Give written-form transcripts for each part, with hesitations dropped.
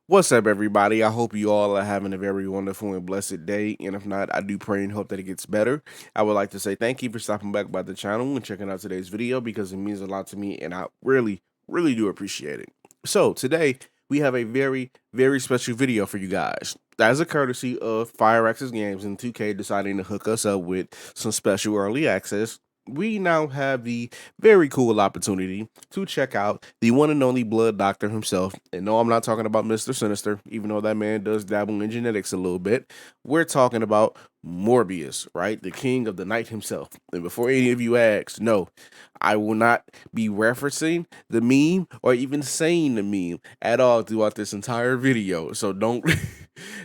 What's up, everybody? I hope you all are having a very wonderful and blessed day. And if not, I do pray and hope that it gets better. I would like to say thank you for stopping back by the channel and checking out today's video because it means a lot to me and I really do appreciate it. So, today we have a very special video for you guys. As a courtesy of Firaxis Games and 2K deciding to hook us up with some special early access, we now have the very cool opportunity to check out the one and only Blood Doctor himself. And no, I'm not talking about Mr. Sinister, even though that man does dabble in genetics a little bit. We're talking about Morbius, right? The king of the night himself. And before any of you ask, no, I will not be referencing the meme or even saying the meme at all throughout this entire video. So don't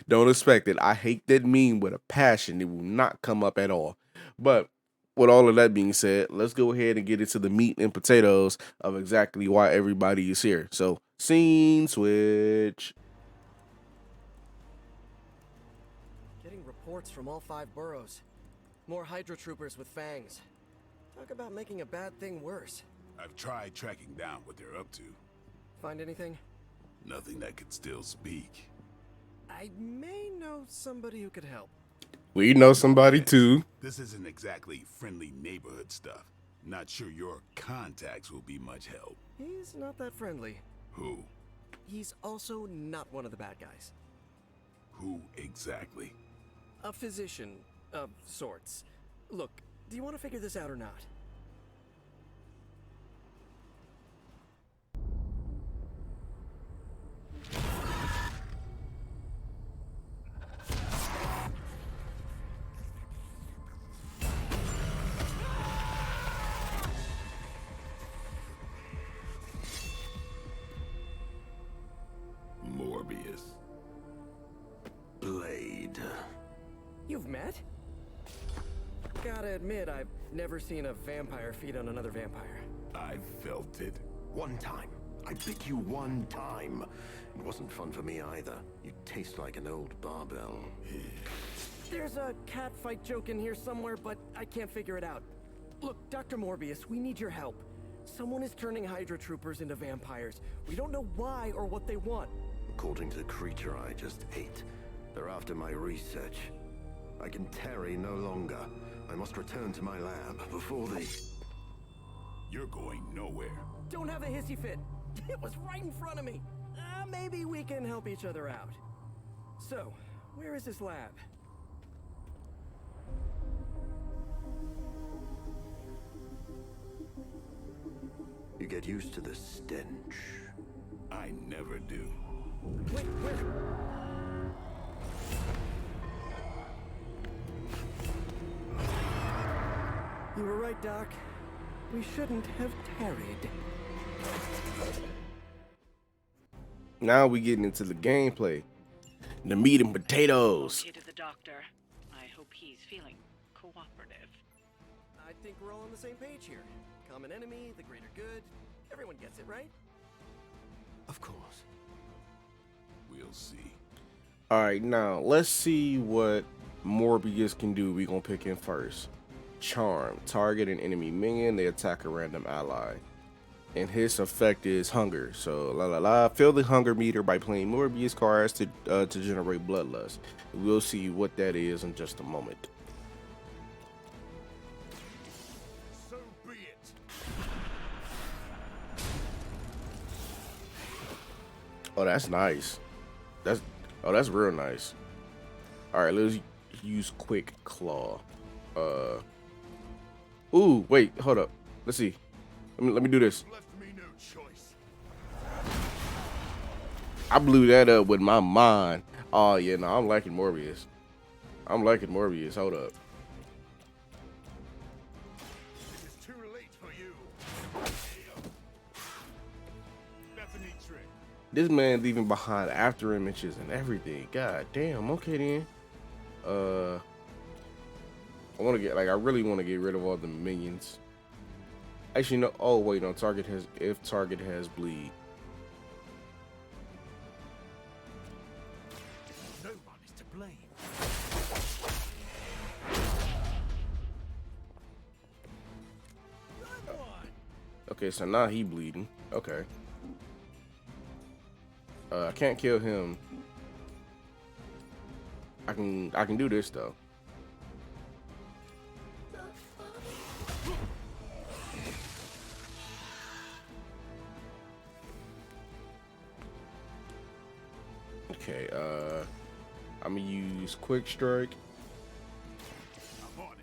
don't expect it. I hate that meme with a passion. It will not come up at all. But with all of that being said, let's go ahead and get into the meat and potatoes of exactly why everybody is here. So, scene switch. Getting reports from all 5 boroughs. More Hydra troopers with fangs. Talk about making a bad thing worse. I've tried tracking down what they're up to. Find anything? Nothing that could still speak. I may know somebody who could help. We know somebody too. This isn't exactly friendly neighborhood stuff. Not sure your contacts will be much help. He's not that friendly. Who? He's also not one of the bad guys. Who exactly? A physician of sorts. Look, do you want to figure this out or not? Morbius. Blade. You've met? Gotta admit, I've never seen a vampire feed on another vampire. I felt it. One time. I bit you one time. It wasn't fun for me either. You taste like an old barbell. There's a cat fight joke in here somewhere, but I can't figure it out. Look, Dr. Morbius, we need your help. Someone is turning Hydra troopers into vampires. We don't know why or what they want. According to the creature I just ate, they're after my research. I can tarry no longer. I must return to my lab before they... You're going nowhere. Don't have a hissy fit. It was right in front of me. Maybe we can help each other out. So, where is this lab? You get used to the stench. I never do. Wait, where? You were right, Doc. We shouldn't have tarried. Now we getting into the gameplay. The meat and potatoes. To the doctor. I hope he's feeling cooperative. I think we're all on the same page here. Common enemy, the greater good. Everyone gets it, right? Of course. We'll see. Alright, now let's see what Morbius can do. We gonna pick him first. Charm. Target an enemy minion, they attack a random ally. And his effect is hunger. So fill the hunger meter by playing Morbius cards to generate bloodlust. We'll see what that is in just a moment. So be it. Oh, that's nice. That's real nice. All right, let's use quick claw. Ooh, wait, hold up. Let's see. Let me do this. Left me no choice. I blew that up with my mind. Oh yeah, no, I'm liking Morbius. I'm liking Morbius. Hold up. It is too late for you. That's a neat trick. This man's even behind after images and everything. God damn. Okay then. I want to get I really want to get rid of all the minions. Actually, no. Oh wait, no. If target has bleed. No one is to blame. Okay, so now he bleeding. Okay. I can't kill him. I can do this though. Okay, I'm gonna use quick strike. I'm on it.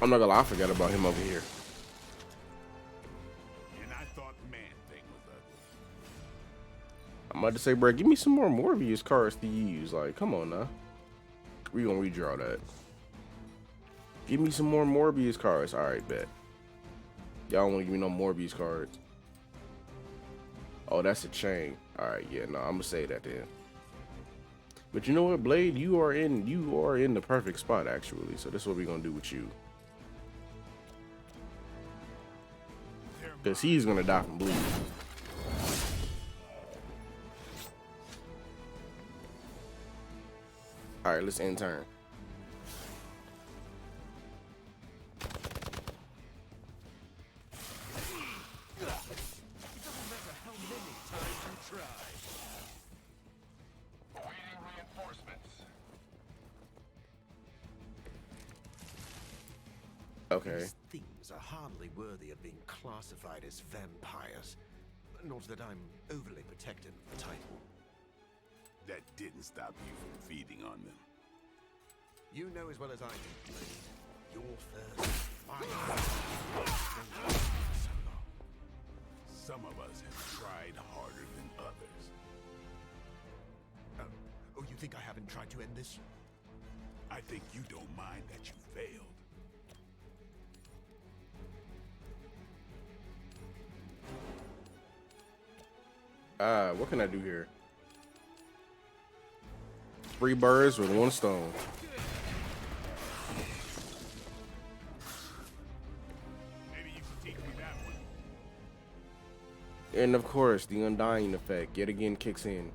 I'm not gonna lie, I forgot about him over here. And I thought Man-Thing was ugly. I'm about to say, bro, give me some more Morbius cards to use. Like, come on now. We gonna redraw that. Give me some more Morbius cards. All right, bet. Y'all don't want to give me no Morbius cards. Oh, that's a chain. All right, yeah, no, I'm gonna say that then. But you know what, Blade, you are in the perfect spot actually. So this is what we're gonna do with you. Cause he's gonna die from bleeding. All right, let's end turn. Okay. These things are hardly worthy of being classified as vampires. Not that I'm overly protective of the title. That didn't stop you from feeding on them. You know as well as I do, Blade. Your first fire. So long. Some of us have tried harder than others. Oh, you think I haven't tried to end this? I think you don't mind that you failed. What can I do here? 3 birds with 1 stone. Maybe you can teach me that one. And of course, the undying effect yet again kicks in.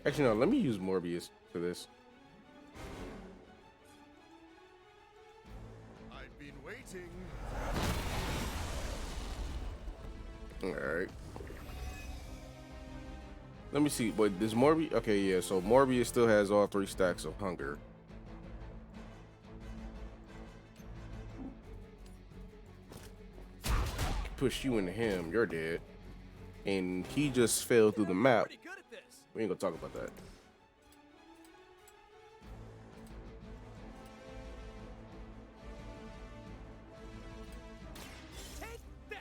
Actually, no, let me use Morbius for this. I've been waiting. Alright. Let me see. Wait, does Morbius? Okay, yeah, so Morbius still has all 3 stacks of hunger. Push you into him, you're dead. And he just fell through the map. Pretty good at this. We ain't gonna talk about that. Take that.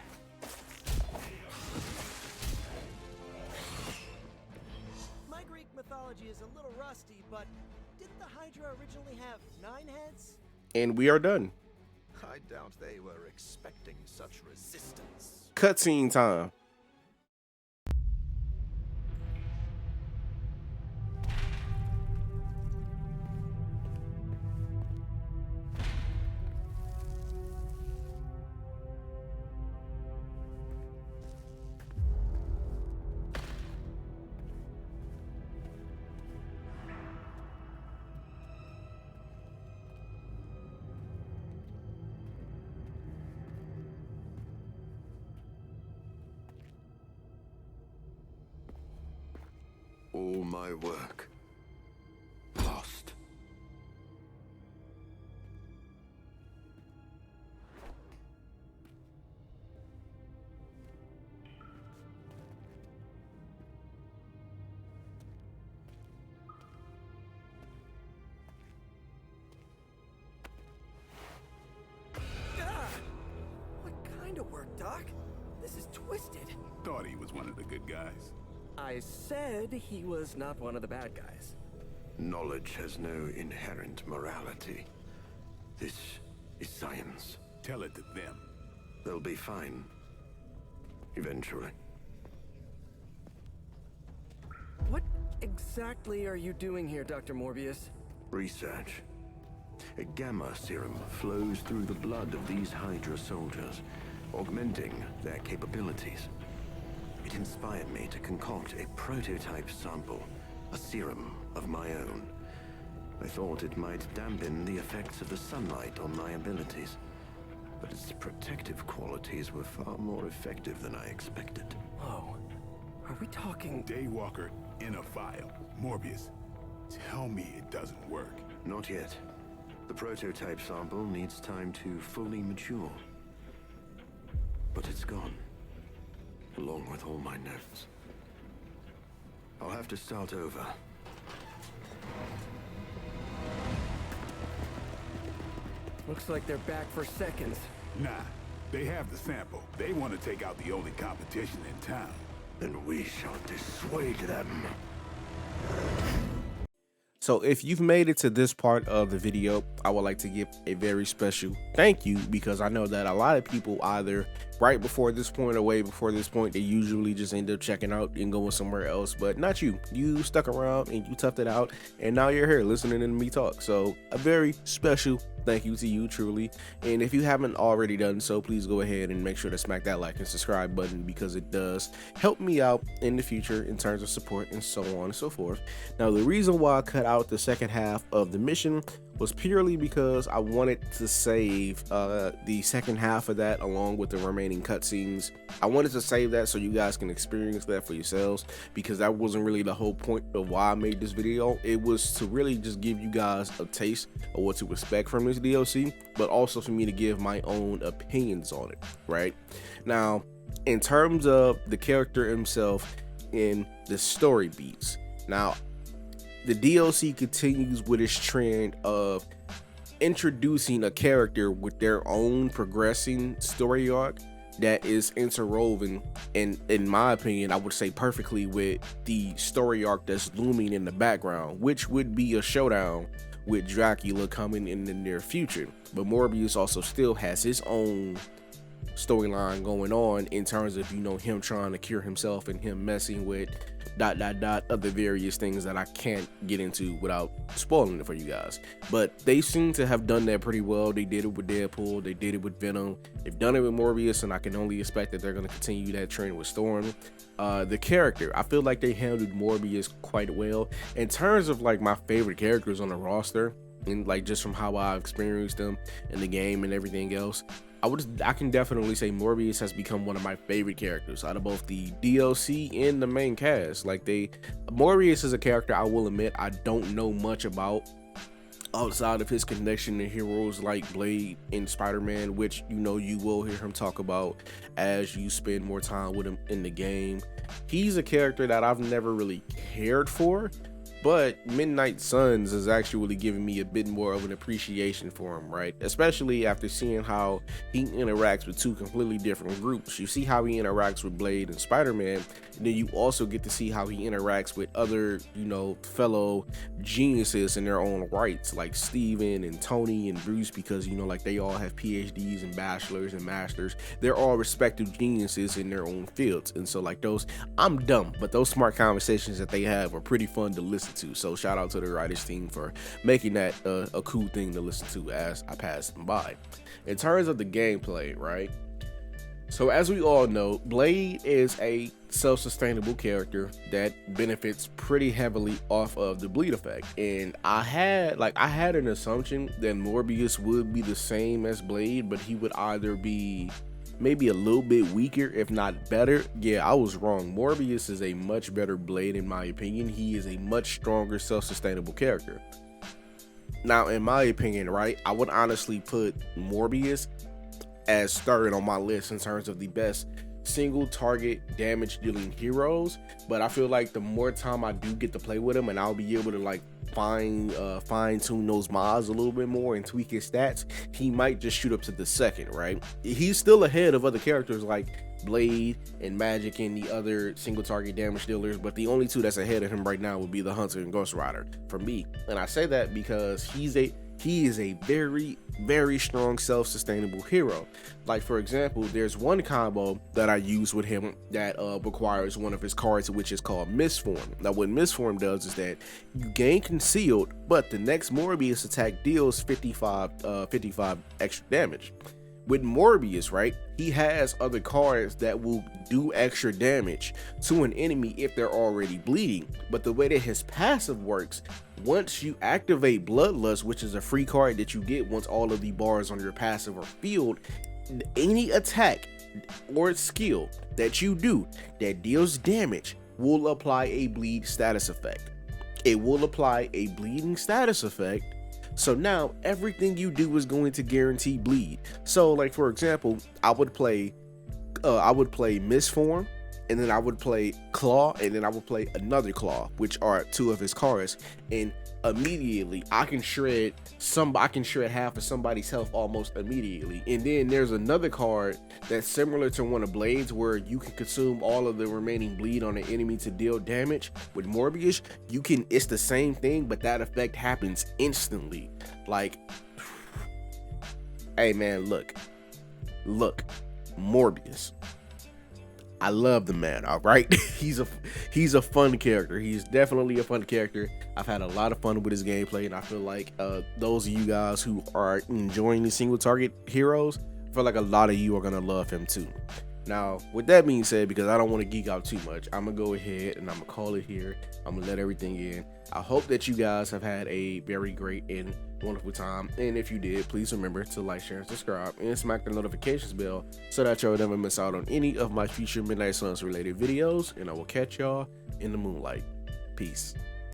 My Greek mythology is a little rusty, but didn't the Hydra originally have 9 heads? And we are done. I doubt they were expecting such resistance. Cutscene time. All my work lost. Ah! What kind of work, Doc? This is twisted. Thought he was one of the good guys. I said he was not one of the bad guys. Knowledge has no inherent morality. This is science. Tell it to them. They'll be fine. Eventually. What exactly are you doing here, Dr. Morbius? Research. A gamma serum flows through the blood of these Hydra soldiers, augmenting their capabilities. It inspired me to concoct a prototype sample, a serum of my own. I thought it might dampen the effects of the sunlight on my abilities, but its protective qualities were far more effective than I expected. Whoa. Are we talking... Daywalker in a vial. Morbius, tell me it doesn't work. Not yet. The prototype sample needs time to fully mature. But it's gone, along with all my notes. I'll have to start over. Looks like they're back for seconds. Nah, they have the sample. They want to take out the only competition in town. Then we shall dissuade them. So if you've made it to this part of the video, I would like to give a very special thank you, because I know that a lot of people either right before this point or way before this point, they usually just end up checking out and going somewhere else, but not you. You stuck around and you toughed it out, and now you're here listening to me talk. So a very special thank you to you, truly. And if you haven't already done so, please go ahead and make sure to smack that like and subscribe button, because it does help me out in the future in terms of support and so on and so forth. Now, the reason why I cut out the second half of the mission was purely because I wanted to save the second half of that along with the remaining cutscenes. I wanted to save that so you guys can experience that for yourselves, because that wasn't really the whole point of why I made this video. It was to really just give you guys a taste of what to expect from this DLC, but also for me to give my own opinions on it, right? Now, in terms of the character himself in the story beats, now, the DLC continues with its trend of introducing a character with their own progressing story arc that is interwoven, and in my opinion, I would say perfectly, with the story arc that's looming in the background, which would be a showdown with Dracula coming in the near future. But Morbius also still has his own storyline going on in terms of, you know, him trying to cure himself and him messing with ... other various things that I can't get into without spoiling it for you guys. But they seem to have done that pretty well. They did it with Deadpool, they did it with Venom, they've done it with Morbius, and I can only expect that they're going to continue that trend with Storm. The character, I feel like they handled Morbius quite well in terms of like my favorite characters on the roster, and like just from how I've experienced them in the game and everything else. I can definitely say Morbius has become one of my favorite characters out of both the DLC and the main cast. Like, Morbius is a character I will admit I don't know much about outside of his connection to heroes like Blade and Spider-Man, which, you know, you will hear him talk about as you spend more time with him in the game. He's a character that I've never really cared for, but Midnight Suns is actually giving me a bit more of an appreciation for him, right? Especially after seeing how he interacts with two completely different groups. You see how he interacts with Blade and Spider-Man, and then you also get to see how he interacts with other, you know, fellow geniuses in their own rights, like Steven and Tony and Bruce, because, you know, like, they all have PhDs and bachelors and masters. They're all respective geniuses in their own fields. And so, like, those, I'm dumb, but those smart conversations that they have are pretty fun to listen to. So shout out to the writers team for making that a cool thing to listen to as I pass them by. In terms of the gameplay, right? So as we all know, Blade is a self-sustainable character that benefits pretty heavily off of the bleed effect. And I had an assumption that Morbius would be the same as Blade, but he would either be maybe a little bit weaker, if not better. Yeah, I was wrong. Morbius is a much better Blade in my opinion. He is a much stronger self-sustainable character. Now, in my opinion, right, I would honestly put Morbius as third on my list in terms of the best single target damage dealing heroes, but I feel like the more time I do get to play with him, and I'll be able to like fine tune those mods a little bit more and tweak his stats, he might just shoot up to the second, right? He's still ahead of other characters like Blade and Magic and the other single target damage dealers, but the only two that's ahead of him right now would be the Hunter and Ghost Rider for me. And I say that because he is a very, very strong self-sustainable hero. Like, for example, there's one combo that I use with him that requires one of his cards, which is called Misform. Now, what Misform does is that you gain concealed, but the next Morbius attack deals 55 extra damage, With Morbius, right, he has other cards that will do extra damage to an enemy if they're already bleeding. But the way that his passive works, once you activate Bloodlust, which is a free card that you get once all of the bars on your passive are filled, any attack or skill that you do that deals damage will apply a bleed status effect. It will apply a bleeding status effect. So now everything you do is going to guarantee bleed. So like, for example, I would play Misform, and then I would play Claw, and then I would play another Claw, which are two of his cards, and immediately I can shred half of somebody's health almost immediately. And then there's another card that's similar to one of Blades, where you can consume all of the remaining bleed on the enemy to deal damage. With Morbius, it's the same thing, but that effect happens instantly. Like, hey man, look, Morbius, I love the man, all right? he's a fun character. He's definitely a fun character. I've had a lot of fun with his gameplay, and I feel like those of you guys who are enjoying the single target heroes, I feel like a lot of you are gonna love him too. Now, with that being said, because I don't want to geek out too much, I'm gonna go ahead and I'm gonna call it here. I'm gonna let everything in. I hope that you guys have had a very great and wonderful time, and if you did, please remember to like, share, and subscribe, and smack the notifications bell so that y'all never miss out on any of my future Midnight Suns related videos. And I will catch y'all in the moonlight. Peace.